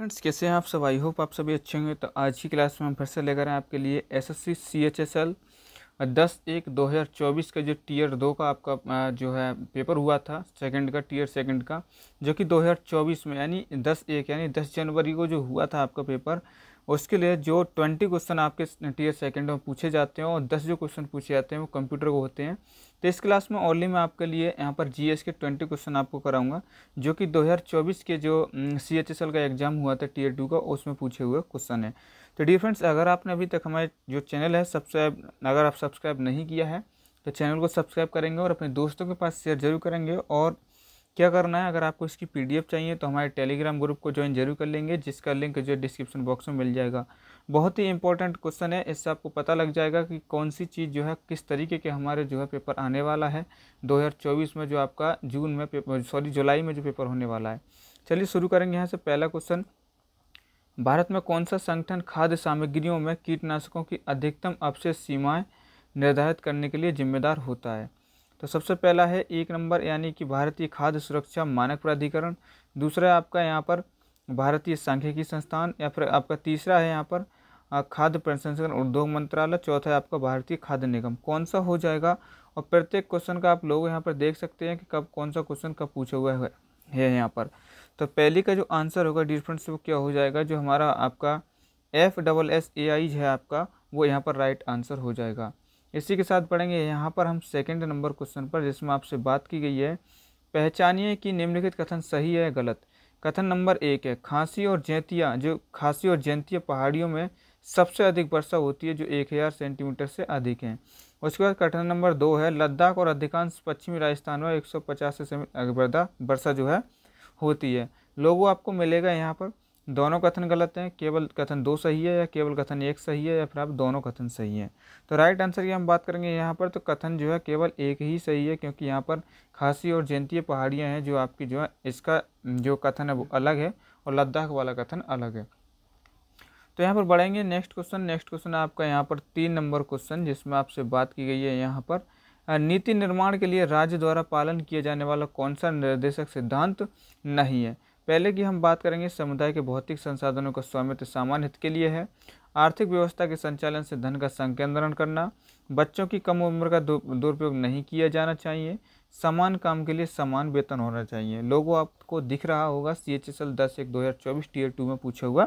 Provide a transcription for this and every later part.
Friends, कैसे हैं आप सब। आई होप आप सभी अच्छे होंगे। तो आज की क्लास में हम फिर से लेकर आए आपके लिए एसएससी CHSL 10/1/2024 का जो टीयर 2 का आपका जो है पेपर हुआ था सेकंड का, टीयर सेकंड का, जो कि 2024 में यानी 10/1 यानी 10 जनवरी को जो हुआ था आपका पेपर। उसके लिए जो 20 क्वेश्चन आपके टीयर सेकंड में पूछे जाते हैं और 10 जो क्वेश्चन पूछे जाते हैं वो कंप्यूटर को होते हैं। तो इस क्लास में ओनली मैं आपके लिए यहाँ पर जीएस के 20 क्वेश्चन आपको कराऊंगा, जो कि 2024 के जो CHSL का एग्जाम हुआ था टीयर 2 का, उसमें पूछे हुए क्वेश्चन है। तो डियर फ्रेंड्स, अगर आपने अभी तक हमारे जो चैनल है अगर आप सब्सक्राइब नहीं किया है तो चैनल को सब्सक्राइब करेंगे और अपने दोस्तों के पास शेयर जरूर करेंगे। और क्या करना है, अगर आपको इसकी PDF चाहिए तो हमारे टेलीग्राम ग्रुप को ज्वाइन जरूर कर लेंगे, जिसका लिंक जो डिस्क्रिप्शन बॉक्स में मिल जाएगा। बहुत ही इंपॉर्टेंट क्वेश्चन है, इससे आपको पता लग जाएगा कि कौन सी चीज़ जो है किस तरीके के हमारे जो है पेपर आने वाला है 2024 में, जो आपका जुलाई में जो पेपर होने वाला है। चलिए शुरू करेंगे यहाँ से। पहला क्वेश्चन, भारत में कौन सा संगठन खाद्य सामग्रियों में कीटनाशकों की अधिकतम अवशेष सीमाएं निर्धारित करने के लिए जिम्मेदार होता है। तो सबसे पहला है 1 नंबर यानी कि भारतीय खाद्य सुरक्षा मानक प्राधिकरण। दूसरा है आपका यहाँ पर भारतीय सांख्यिकी संस्थान, या फिर आपका तीसरा है यहाँ पर खाद्य प्रसंस्करण उद्योग मंत्रालय। चौथा है आपका भारतीय खाद्य निगम। कौन सा हो जाएगा, और प्रत्येक क्वेश्चन का आप लोग यहाँ पर देख सकते हैं कि कब कौन सा क्वेश्चन कब पूछा हुआ है यहाँ पर। तो पहले का जो आंसर होगा डियर फ्रेंड्स वो क्या हो जाएगा, जो हमारा आपका FSSAI है आपका, वो यहाँ पर राइट आंसर हो जाएगा। इसी के साथ पढ़ेंगे यहाँ पर हम सेकंड नंबर क्वेश्चन पर, जिसमें आपसे बात की गई है पहचानिए कि निम्नलिखित कथन सही है या गलत। कथन नंबर 1 है खांसी और जैंतिया पहाड़ियों में सबसे अधिक वर्षा होती है, जो 1000 सेंटीमीटर से अधिक है। उसके बाद कथन नंबर 2 है लद्दाख और अधिकांश पश्चिमी राजस्थान में 150 से वर्षा जो है होती है। लोगो आपको मिलेगा यहाँ पर। दोनों कथन गलत हैं, केवल कथन 2 सही है, या केवल कथन 1 सही है, या फिर आप दोनों कथन सही हैं। तो राइट आंसर की हम बात करेंगे यहाँ पर, तो कथन जो है केवल एक ही सही है, क्योंकि यहाँ पर खासी और जैंतीय पहाड़ियाँ हैं, जो आपकी जो है इसका जो कथन है वो अलग है और लद्दाख वाला कथन अलग है। तो यहाँ पर बढ़ेंगे नेक्स्ट क्वेश्चन आपका यहाँ पर 3 नंबर क्वेश्चन, जिसमें आपसे बात की गई है यहाँ पर नीति निर्माण के लिए राज्य द्वारा पालन किया जाने वाला कौन सा निर्देशक सिद्धांत नहीं है। पहले की हम बात करेंगे समुदाय के भौतिक संसाधनों का स्वामित्व सामान्य हित के लिए है, आर्थिक व्यवस्था के संचालन से धन का संकेंद्रण करना, बच्चों की कम उम्र का दुरुपयोग नहीं किया जाना चाहिए, समान काम के लिए समान वेतन होना चाहिए। लोगों आपको दिख रहा होगा CHSL 10/1/2024 टीयर 2 में पूछा हुआ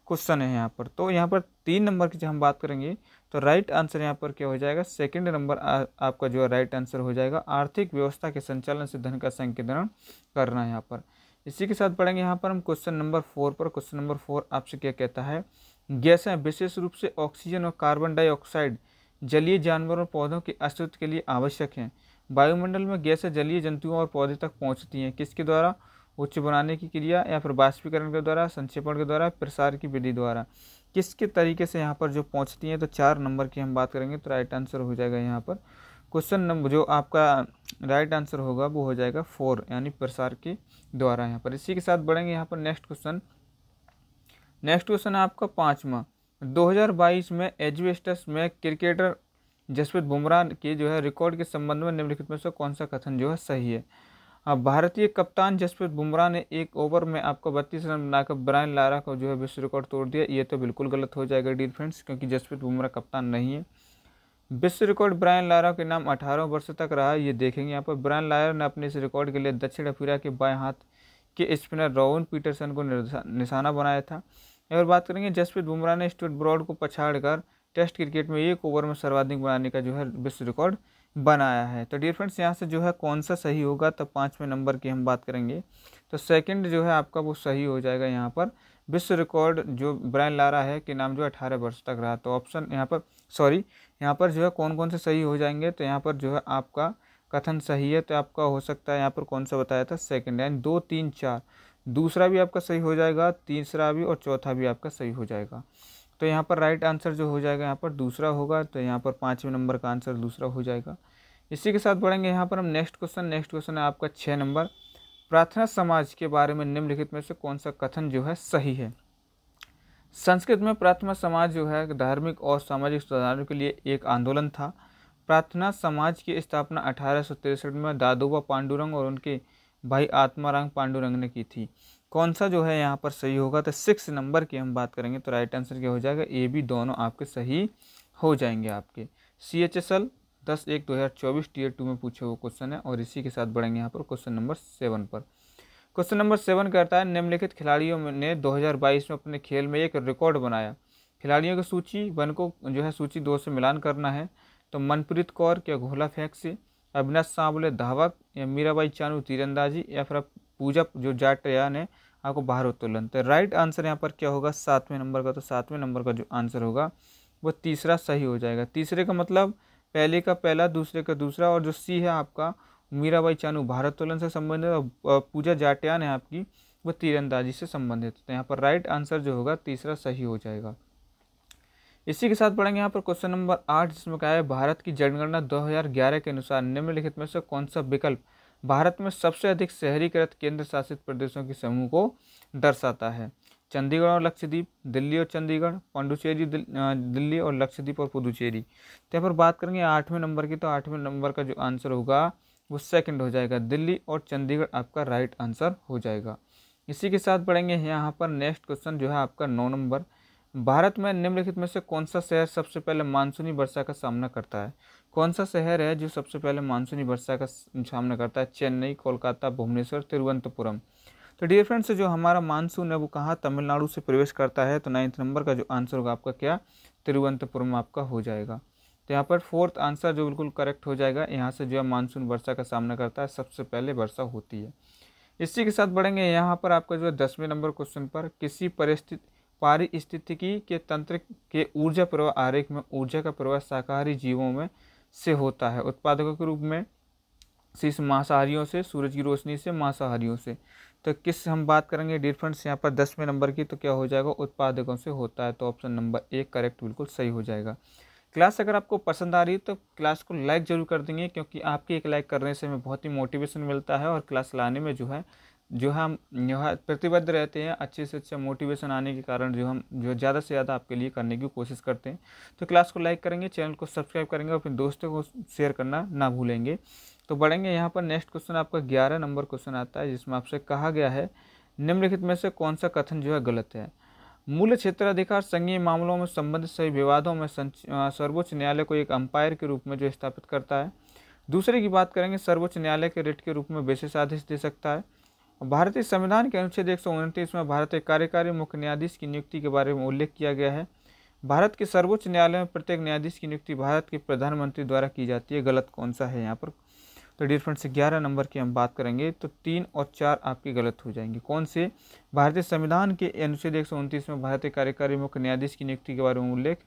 क्वेश्चन है यहाँ पर। तो यहाँ पर 3 नंबर की जब हम बात करेंगे तो राइट आंसर यहाँ पर क्या हो जाएगा, सेकंड नंबर आपका जो है राइट आंसर हो जाएगा, आर्थिक व्यवस्था के संचालन से धन का संकेंद्रण करना है यहाँ पर। इसी के साथ पढ़ेंगे यहाँ पर हम क्वेश्चन नंबर 4 पर। क्वेश्चन नंबर 4 आपसे क्या कहता है, गैसें विशेष रूप से ऑक्सीजन और कार्बन डाइऑक्साइड जलीय जानवरों और पौधों के अस्तित्व के लिए आवश्यक हैं। वायुमंडल में गैसें जलीय जंतुओं और पौधे तक पहुँचती हैं किसके द्वारा, उच्च बनाने की क्रिया, या फिर बाष्पीकरण के द्वारा, संक्षेपण के द्वारा, प्रसार की विधि द्वारा। किसके तरीके से यहाँ पर जो पहुँचती हैं, तो 4 नंबर की हम बात करेंगे, तो राइट आंसर हो जाएगा यहाँ पर क्वेश्चन नंबर जो आपका राइट आंसर होगा वो हो जाएगा 4 यानी प्रसार के द्वारा यहाँ पर। इसी के साथ बढ़ेंगे यहाँ पर नेक्स्ट क्वेश्चन है आपका 5वां। 2022 में एजबेस्टस में क्रिकेटर जसप्रीत बुमराह के जो है रिकॉर्ड के संबंध में निम्नलिखित में से कौन सा कथन जो है सही है। भारतीय कप्तान जसप्रीत बुमराह ने एक ओवर में आपको 32 रन बनाकर ब्रायन लारा को जो है विश्व रिकॉर्ड तोड़ दिया। ये तो बिल्कुल गलत हो जाएगा डियर फ्रेंड्स, क्योंकि जसप्रीत बुमराह कप्तान नहीं है। विश्व रिकॉर्ड ब्रायन लारा के नाम 18 वर्ष तक रहा, ये देखेंगे यहाँ पर। ब्रायन लारा ने अपने इस रिकॉर्ड के लिए दक्षिण अफ्रीका के बाएं हाथ के स्पिनर रोवन पीटरसन को निशाना बनाया था। और बात करेंगे जसप्रीत बुमराह ने स्टुअर्ट ब्रॉड को पछाड़कर टेस्ट क्रिकेट में एक ओवर में सर्वाधिक बनाने का जो है विश्व रिकॉर्ड बनाया है। तो डियर फ्रेंड्स, यहाँ से जो है कौन सा सही होगा, तो 5वें नंबर की हम बात करेंगे, तो सेकंड जो है आपका वो सही हो जाएगा यहाँ पर। विश्व रिकॉर्ड जो ब्रायन लारा है कि नाम जो 18 वर्ष तक रहा। तो ऑप्शन यहाँ पर जो है कौन कौन से सही हो जाएंगे, तो यहाँ पर जो है आपका कथन सही है, तो आपका हो सकता है यहाँ पर कौन सा बताया था, सेकंड, यानी 2, 3, 4। दूसरा भी आपका सही हो जाएगा, तीसरा भी, और चौथा भी आपका सही हो जाएगा। तो यहाँ पर राइट आंसर जो हो जाएगा यहाँ पर दूसरा होगा, तो यहाँ पर 5वें नंबर का आंसर दूसरा हो जाएगा। इसी के साथ बढ़ेंगे यहाँ पर हम नेक्स्ट क्वेश्चन है आपका 6 नंबर। प्रार्थना समाज के बारे में निम्नलिखित में से कौन सा कथन जो है सही है। संस्कृत में प्रार्थना समाज जो है धार्मिक और सामाजिक सुधारों के लिए एक आंदोलन था। प्रार्थना समाज की स्थापना 1863 में दादोबा पांडुरंग और उनके भाई आत्माराम पांडुरंग ने की थी। कौन सा जो है यहाँ पर सही होगा, तो 6 नंबर की हम बात करेंगे तो राइट आंसर क्या हो जाएगा, ए बी दोनों आपके सही हो जाएंगे आपके। CHSL 10/1/2024 टीयर 2 में पूछे हुए क्वेश्चन है। और इसी के साथ बढ़ेंगे यहाँ पर क्वेश्चन नंबर 7 पर। क्वेश्चन नंबर 7 कहता है निम्नलिखित खिलाड़ियों ने 2022 में अपने खेल में एक रिकॉर्ड बनाया। खिलाड़ियों की सूची 1 को जो है सूची 2 से मिलान करना है। तो मनप्रीत कौर क्या गोला फेंक से, अविनाश सांवले धावक, या मीराबाई चानू तीरंदाजी, या फिर पूजा जो जाटया ने आपको भारोत्तोलन। तो राइट आंसर यहाँ पर क्या होगा, 7वें नंबर का। तो 7वें नंबर का जो आंसर होगा वो तीसरा सही हो जाएगा। तीसरे का मतलब पहले का पहला, दूसरे का दूसरा, और जो सी है आपका मीराबाई चानू भारोत्तोलन से संबंधित, और पूजा जाटयान है आपकी वो तीरंदाजी से संबंधित। तो यहाँ पर राइट आंसर जो होगा तीसरा सही हो जाएगा। इसी के साथ पढ़ेंगे यहाँ पर क्वेश्चन नंबर 8, जिसमें कहा है भारत की जनगणना 2011 के अनुसार निम्नलिखित में से कौन सा विकल्प भारत में सबसे अधिक शहरीकृत केंद्र शासित प्रदेशों के समूह को दर्शाता है। चंडीगढ़ और लक्षद्वीप, दिल्ली और चंडीगढ़, पांडुचेरी दिल्ली, और लक्षद्वीप और पुदुचेरी। तो यहाँ पर बात करेंगे 8वें नंबर की, तो 8वें नंबर का जो आंसर होगा वो सेकंड हो जाएगा, दिल्ली और चंडीगढ़ आपका राइट आंसर हो जाएगा। इसी के साथ पढ़ेंगे यहाँ पर नेक्स्ट क्वेश्चन जो है आपका 9 नंबर, भारत में निम्नलिखित में से कौन सा शहर सबसे पहले मानसूनी वर्षा का सामना करता है। कौन सा शहर है जो सबसे पहले मानसूनी वर्षा का सामना करता है, चेन्नई, कोलकाता, भुवनेश्वर, तिरुवनंतपुरम। तो डियर फ्रेंड्स जो हमारा मानसून है वो कहाँ तमिलनाडु से प्रवेश करता है। तो 9th नंबर का जो आंसर होगा आपका क्या, तिरुवनंतपुरम आपका हो जाएगा। तो यहाँ पर 4th आंसर जो बिल्कुल करेक्ट हो जाएगा, यहाँ से जो है मानसून वर्षा का सामना करता है, सबसे पहले वर्षा होती है। इसी के साथ बढ़ेंगे यहाँ पर आपका जो है 10वें नंबर क्वेश्चन पर, किसी पारिस्थितिकी के तंत्र के ऊर्जा प्रवाह आरेख में ऊर्जा का प्रवाह शाकाहारी जीवों में से होता है, उत्पादकों के रूप में, शीर्ष मांसाहारियों से, सूरज की रोशनी से, मांसाहारियों से। तो किस हम बात करेंगे डियर फ्रेंड्स यहाँ पर 10वें नंबर की, तो क्या हो जाएगा, उत्पादकों से होता है। तो ऑप्शन नंबर 1 करेक्ट बिल्कुल सही हो जाएगा। क्लास अगर आपको पसंद आ रही है तो क्लास को लाइक जरूर कर देंगे, क्योंकि आपके एक लाइक करने से हमें बहुत ही मोटिवेशन मिलता है, और क्लास लाने में जो हम प्रतिबद्ध रहते हैं, अच्छे से अच्छा मोटिवेशन आने के कारण हम ज़्यादा से ज़्यादा आपके लिए करने की कोशिश करते हैं। तो क्लास को लाइक करेंगे, चैनल को सब्सक्राइब करेंगे, और अपने दोस्तों को शेयर करना ना भूलेंगे। तो बढ़ेंगे यहाँ पर नेक्स्ट क्वेश्चन आपका 11 नंबर क्वेश्चन आता है, जिसमें आपसे कहा गया है निम्नलिखित में से कौन सा कथन जो है गलत है। मूल क्षेत्राधिकार संघीय मामलों में संबंधित सभी विवादों में सर्वोच्च न्यायालय को एक अंपायर के रूप में जो स्थापित करता है। दूसरे की बात करेंगे, सर्वोच्च न्यायालय के रिट के रूप में विशेषादेश दे सकता है। भारतीय संविधान के अनुच्छेद 129 में भारतीय कार्यकारी मुख्य न्यायाधीश की नियुक्ति के बारे में उल्लेख किया गया है। भारत के सर्वोच्च न्यायालय में प्रत्येक न्यायाधीश की नियुक्ति भारत के प्रधानमंत्री द्वारा की जाती है। गलत कौन सा है यहाँ पर, तो डियर फ्रेंड्स 11 नंबर की हम बात करेंगे तो 3 और 4 आपकी गलत हो जाएंगी। कौन से, भारतीय संविधान के अनुच्छेद 129 में भारतीय कार्यकारी मुख्य न्यायाधीश की नियुक्ति के बारे में उल्लेख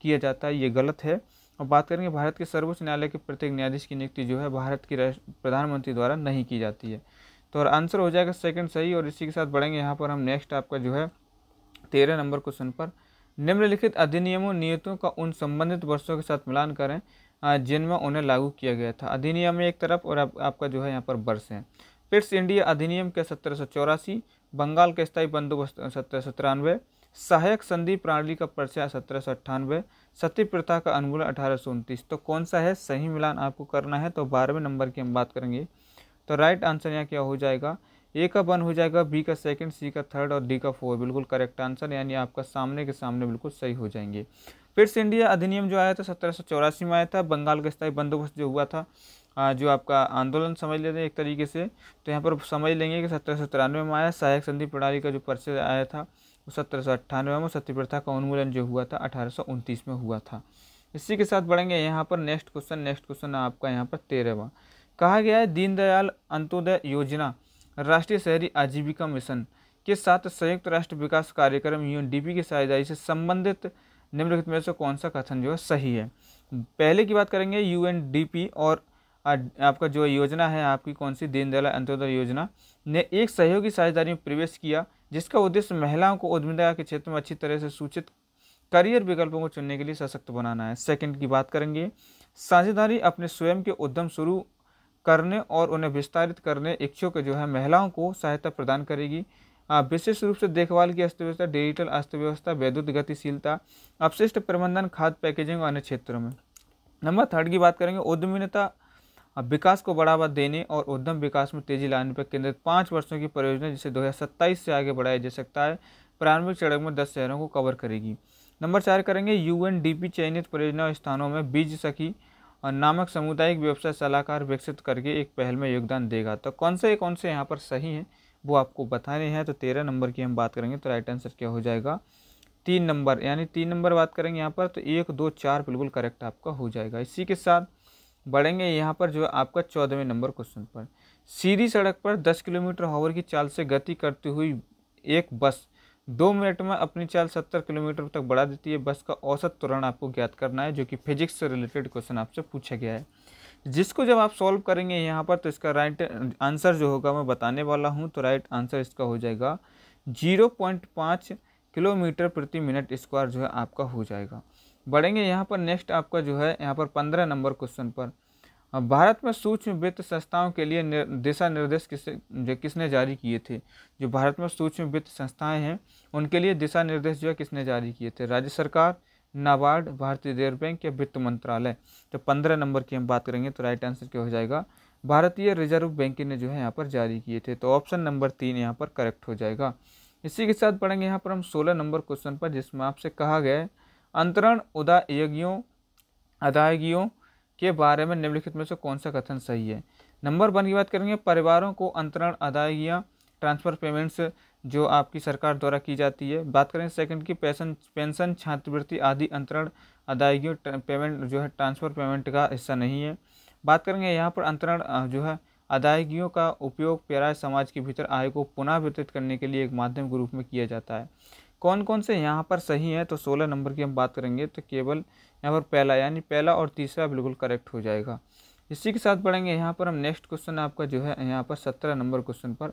किया जाता है, ये गलत है। और बात करेंगे भारत के सर्वोच्च न्यायालय के प्रत्येक न्यायाधीश की नियुक्ति जो है भारत की प्रधानमंत्री द्वारा नहीं की जाती है। तो और आंसर हो जाएगा सेकंड सही। और इसी के साथ बढ़ेंगे यहाँ पर हम नेक्स्ट आपका जो है 13 नंबर क्वेश्चन पर, निम्नलिखित अधिनियमों नियतों का उन संबंधित वर्षों के साथ मिलान करें जिनमें उन्हें लागू किया गया था। अधिनियम एक तरफ और आपका जो है यहाँ पर वर्ष है। पिट्स इंडिया अधिनियम के 1784, बंगाल का स्थायी बंदोबस्त 1793, सहायक संधि प्रणाली का परिचय 1798, सती प्रथा का उन्मूलन 1829। तो कौन सा है सही मिलान आपको करना है, तो 12वें नंबर की हम बात करेंगे। तो राइट आंसर यहाँ क्या हो जाएगा, ए का 1 हो जाएगा, बी का 2, सी का 3 और डी का 4 बिल्कुल करेक्ट आंसर, यानी आपका सामने के सामने बिल्कुल सही हो जाएंगे। पिट्स इंडिया अधिनियम जो आया था 1784 में आया था। बंगाल का स्थायी बंदोबस्त जो हुआ था, जो आपका आंदोलन समझ लेते हैं एक तरीके से, तो यहाँ पर समझ लेंगे कि 1793 में आया। सहायक संधि प्रणाली का जो परिचय आया था वो 1798 में। सती प्रथा का उन्मूलन जो हुआ था 1829 में हुआ था। इसी के साथ बढ़ेंगे यहाँ पर नेक्स्ट क्वेश्चन आपका यहाँ पर 13वां। कहा गया है दीनदयाल अंत्योदय योजना राष्ट्रीय शहरी आजीविका मिशन के साथ संयुक्त राष्ट्र विकास कार्यक्रम UNDP की साझेदारी से संबंधित निम्नलिखित में से कौन सा कथन जो है सही है। पहले की बात करेंगे, UNDP और आपका जो योजना है आपकी कौन सी, दीनदयाल अंत्योदय योजना ने एक सहयोगी साझेदारी में प्रवेश किया, जिसका उद्देश्य महिलाओं को उद्यमिता के क्षेत्र में अच्छी तरह से सूचित करियर विकल्पों को चुनने के लिए सशक्त बनाना है। सेकंड की बात करेंगे, साझेदारी अपने स्वयं के उद्यम शुरू करने और उन्हें विस्तारित करने इच्छुक जो है महिलाओं को सहायता प्रदान करेगी। विशेष रूप से देखभाल की अर्थव्यवस्था, डिजिटल अर्थव्यवस्था, विद्युत गतिशीलता, अपशिष्ट प्रबंधन, खाद्य पैकेजिंग और अन्य क्षेत्रों में। नंबर 3 की बात करेंगे, उद्यमिता अब विकास को बढ़ावा देने और उद्यम विकास में तेजी लाने पर केंद्रित 5 वर्षों की परियोजना जिसे 2027 से आगे बढ़ाया जा सकता है, प्रारंभिक चरण में 10 शहरों को कवर करेगी। नंबर 4 करेंगे यूएनडीपी चयनित परियोजना स्थानों में बीज सखी और नामक सामुदायिक व्यवसाय सलाहकार विकसित करके एक पहल में योगदान देगा। तो कौन से यहाँ पर सही हैं वो आपको बताने हैं। तो 13 नंबर की हम बात करेंगे तो राइट आंसर क्या हो जाएगा 3 नंबर, यानी 3 नंबर बात करेंगे यहाँ पर तो 1, 2, 4 बिल्कुल करेक्ट आपका हो जाएगा। इसी के साथ बढ़ेंगे यहाँ पर जो आपका 14वें नंबर क्वेश्चन पर। सीधी सड़क पर 10 किलोमीटर हावर की चाल से गति करती हुई एक बस 2 मिनट में अपनी चाल 70 किलोमीटर तक बढ़ा देती है। बस का औसत त्वरण आपको ज्ञात करना है, जो कि फिजिक्स से रिलेटेड क्वेश्चन आपसे पूछा गया है, जिसको जब आप सॉल्व करेंगे यहाँ पर तो इसका राइट आंसर जो होगा मैं बताने वाला हूँ। तो राइट आंसर इसका हो जाएगा 0.5 किलोमीटर प्रति मिनट स्क्वायर जो है आपका हो जाएगा। बढ़ेंगे यहाँ पर नेक्स्ट आपका जो है यहाँ पर 15 नंबर क्वेश्चन पर। भारत में सूक्ष्म वित्त संस्थाओं के लिए दिशा निर्देश किसने जारी किए थे। जो भारत में सूक्ष्म वित्त संस्थाएं हैं उनके लिए दिशा निर्देश जो है किसने जारी किए थे, राज्य सरकार, नाबार्ड, भारतीय रिजर्व बैंक या वित्त मंत्रालय। तो 15 नंबर की हम बात करेंगे तो राइट आंसर क्या हो जाएगा, भारतीय रिजर्व बैंक ने जो है यहाँ पर जारी किए थे। तो ऑप्शन नंबर 3 यहाँ पर करेक्ट हो जाएगा। इसी के साथ पढ़ेंगे यहाँ पर हम 16 नंबर क्वेश्चन पर, जिसमें आपसे कहा गया है अंतरण अदायगियों के बारे में निम्नलिखित में से कौन सा कथन सही है। नंबर 1 की बात करेंगे, परिवारों को अंतरण अदायगियाँ ट्रांसफ़र पेमेंट्स जो आपकी सरकार द्वारा की जाती है। बात करें सेकंड की पेंशन छात्रवृत्ति आदि अंतरण अदायगियों पेमेंट जो है ट्रांसफ़र पेमेंट का हिस्सा नहीं है। बात करेंगे यहाँ पर अंतरण जो है अदायगियों का उपयोग पैरा समाज के भीतर आय को पुनः वितरित करने के लिए एक माध्यम के रूप में किया जाता है। कौन कौन से यहाँ पर सही है तो 16 नंबर की हम बात करेंगे तो केवल यहाँ पर पहला, यानी पहला और तीसरा बिल्कुल करेक्ट हो जाएगा। इसी के साथ पढ़ेंगे यहाँ पर हम नेक्स्ट क्वेश्चन आपका जो है यहाँ पर 17 नंबर क्वेश्चन पर,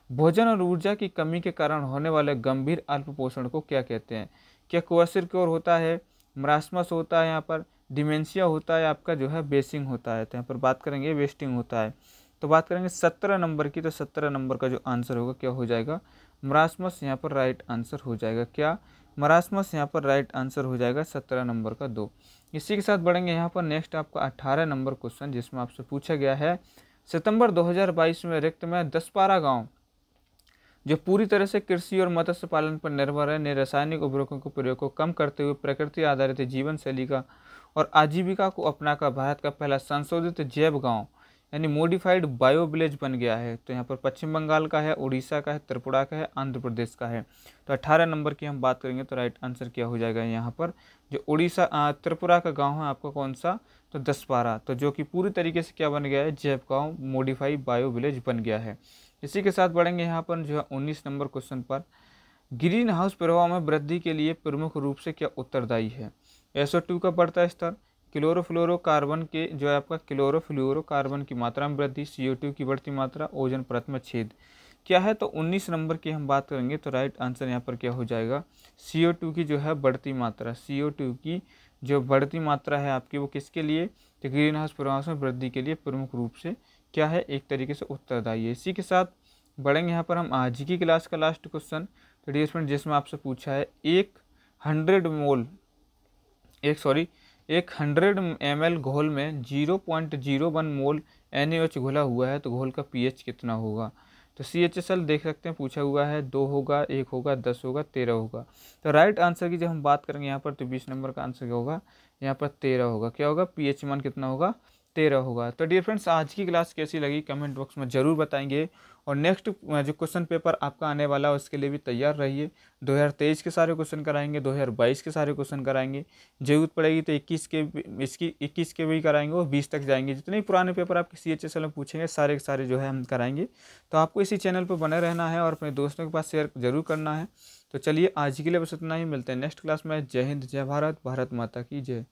भोजन और ऊर्जा की कमी के कारण होने वाले गंभीर अल्पपोषण को क्या कहते हैं। क्या क्वेश्चर होता है, मरासमस होता है, यहाँ पर डिमेंशिया होता है, आपका जो है बेसिंग होता है। तो यहाँ पर बात करेंगे वेस्टिंग होता है। तो बात करेंगे 17 नंबर की, तो 17 नंबर का जो आंसर होगा क्या हो जाएगा, मरासमस यहाँ पर राइट आंसर हो जाएगा। क्या मरासमस यहाँ पर राइट आंसर हो जाएगा 17 नंबर का 2। इसी के साथ बढ़ेंगे यहाँ पर नेक्स्ट आपका 18 नंबर क्वेश्चन, जिसमें आपसे पूछा गया है सितंबर 2022 में रिक्त में 10-12 गाँव जो पूरी तरह से कृषि और मत्स्य पालन पर निर्भर है ने रासायनिक उर्वरकों के प्रयोग को कम करते हुए प्रकृति आधारित जीवन शैली का और आजीविका को अपनाकर भारत का पहला संशोधित जैव गांव यानी मॉडिफाइड बायो विलेज बन गया है। तो यहाँ पर पश्चिम बंगाल का है, उड़ीसा का है, त्रिपुरा का है, आंध्र प्रदेश का है। तो 18 नंबर की हम बात करेंगे तो राइट आंसर क्या हो जाएगा यहाँ पर, जो उड़ीसा त्रिपुरा का गाँव है आपका कौन सा, तो 10-12, तो जो कि पूरी तरीके से क्या बन गया है, जैव गाँव मॉडिफाइड बायो विलेज बन गया है। इसी के साथ बढ़ेंगे यहाँ पर जो है 19 नंबर क्वेश्चन पर, ग्रीन हाउस प्रभाव में वृद्धि के लिए प्रमुख रूप से क्या उत्तरदायी है। SO2 का बढ़ता स्तर, क्लोरोफ्लोरोकार्बन के जो है आपका क्लोरोफ्लोरोकार्बन की मात्रा में वृद्धि, CO2 की बढ़ती मात्रा, ओजोन परत में छेद क्या है। तो 19 नंबर की हम बात करेंगे तो राइट आंसर यहाँ पर क्या हो जाएगा, CO2 की जो है बढ़ती मात्रा, CO2 की जो बढ़ती मात्रा है आपकी वो किसके लिए, तो ग्रीन हाउस प्रभाव में वृद्धि के लिए प्रमुख रूप से क्या है, एक तरीके से उत्तरदायी है। इसी के साथ बढ़ेंगे यहाँ पर हम आज की क्लास का लास्ट क्वेश्चन, तो डियर फ्रेंड जिसमें आपसे पूछा है 100 ml घोल में 0.01 मोल NaOH घुला हुआ है तो घोल का pH कितना होगा। तो CHSL देख सकते हैं पूछा हुआ है, 2 होगा, 1 होगा, 10 होगा, 13 होगा। तो राइट आंसर की जब हम बात करेंगे यहाँ पर तो 20 नंबर का आंसर क्या होगा, यहाँ पर 13 होगा। क्या होगा, pH मान कितना होगा, 13 होगा। तो डियर फ्रेंड्स आज की क्लास कैसी लगी कमेंट बॉक्स में ज़रूर बताएंगे, और नेक्स्ट जो क्वेश्चन पेपर आपका आने वाला है उसके लिए भी तैयार रहिए। 2023 के सारे क्वेश्चन कराएंगे, 2022 के सारे क्वेश्चन कराएंगे, जरूरत पड़ेगी तो 21 के भी कराएंगे और 20 तक जाएंगे। जितने पुराने पेपर आपके CHSL में पूछेंगे सारे के सारे जो है हम कराएंगे। तो आपको इसी चैनल पर बने रहना है और अपने दोस्तों के पास शेयर जरूर करना है। तो चलिए आज के लिए बस इतना ही, मिलते हैं नेक्स्ट क्लास में। जय हिंद, जय भारत, भारत माता की जय।